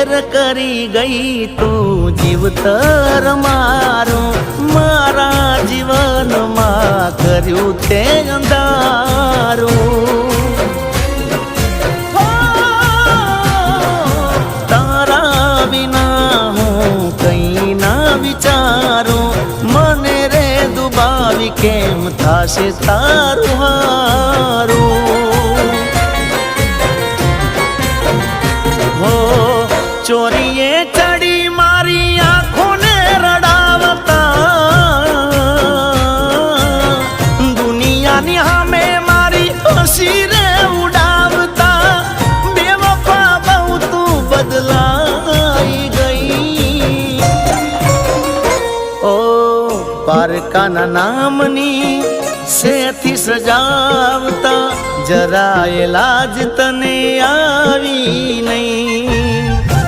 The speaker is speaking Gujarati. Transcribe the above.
કરી ગઈ તું જીવતર મારું, મારા જીવનમાં કર્યું તે અંધારું। તારા વિના હું કઈ ના વિચારું, મને રે દુબાવી કેમ થાશે તારું હારું। હો ચોરીએ ચડી મારી આંખોને રડાવતા, દુનિયાની સામે મારી હસી રે ઉડાવતા, બેવફા બહુ તું બદલાઈ ગઈ। ઓ પારકાના નામની સેથી સજાવતા, જરાય લાજ તને આવી નહીં।